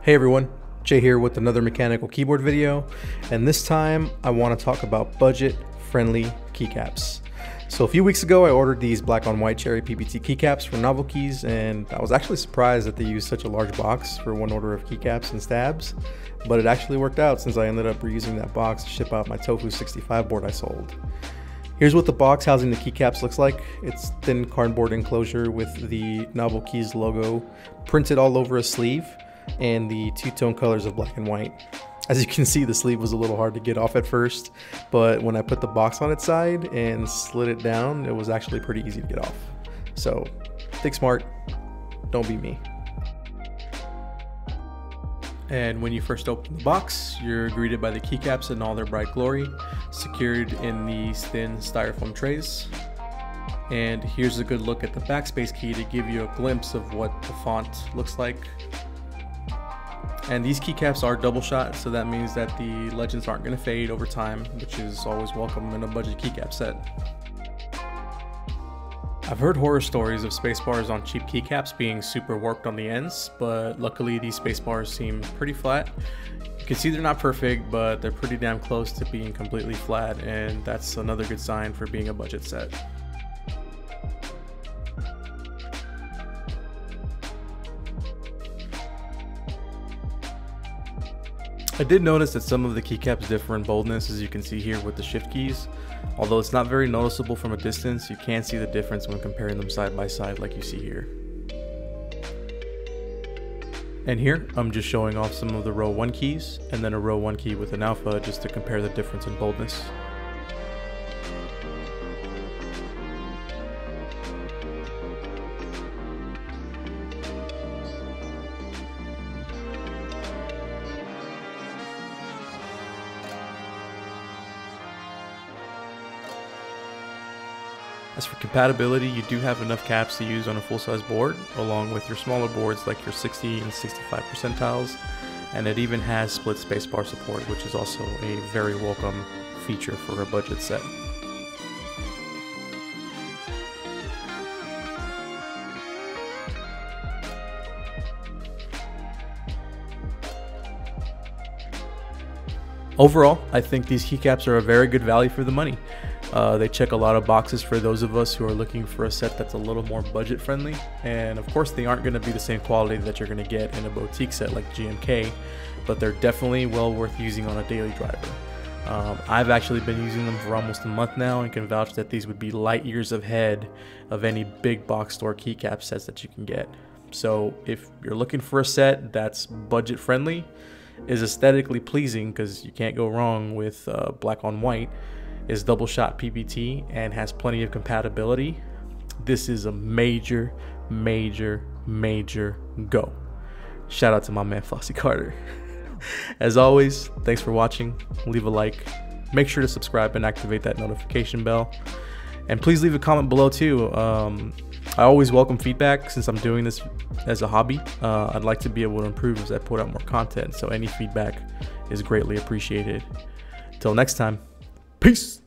Hey everyone, Jay here with another mechanical keyboard video, and this time I want to talk about budget-friendly keycaps. So a few weeks ago I ordered these black on white cherry PBT keycaps from NovelKeys, and I was actually surprised that they used such a large box for one order of keycaps and stabs, but it actually worked out since I ended up reusing that box to ship out my Tofu 65 board I sold. Here's what the box housing the keycaps looks like. It's thin cardboard enclosure with the NovelKeys logo printed all over a sleeve and the two-tone colors of black and white. As you can see, the sleeve was a little hard to get off at first, but when I put the box on its side and slid it down, it was actually pretty easy to get off. So think smart, don't be me. And when you first open the box, you're greeted by the keycaps in all their bright glory, secured in these thin styrofoam trays. And here's a good look at the backspace key to give you a glimpse of what the font looks like. And these keycaps are double shot, so that means that the legends aren't going to fade over time, which is always welcome in a budget keycap set. I've heard horror stories of spacebars on cheap keycaps being super warped on the ends, but luckily these spacebars seem pretty flat. You can see they're not perfect, but they're pretty damn close to being completely flat, and that's another good sign for being a budget set. I did notice that some of the keycaps differ in boldness, as you can see here with the shift keys. Although it's not very noticeable from a distance, you can see the difference when comparing them side by side like you see here. And here, I'm just showing off some of the row 1 keys, and then a row 1 key with an alpha just to compare the difference in boldness. As for compatibility, you do have enough caps to use on a full-size board, along with your smaller boards like your 60 and 65 percentiles, and it even has split spacebar support, which is also a very welcome feature for a budget set. Overall, I think these keycaps are a very good value for the money. They check a lot of boxes for those of us who are looking for a set that's a little more budget friendly, and of course they aren't going to be the same quality that you're going to get in a boutique set like GMK, but they're definitely well worth using on a daily driver. I've actually been using them for almost a month now and can vouch that these would be light years ahead of any big box store keycap sets that you can get. So if you're looking for a set that's budget friendly, is aesthetically pleasing because you can't go wrong with black on white, is double shot PBT, and has plenty of compatibility, this is a major go. Shout out to my man Flossie Carter. As always, thanks for watching. Leave a like, make sure to subscribe and activate that notification bell, and please leave a comment below too. I always welcome feedback since I'm doing this as a hobby. I'd like to be able to improve as I put out more content, so any feedback is greatly appreciated. Till next time, peace.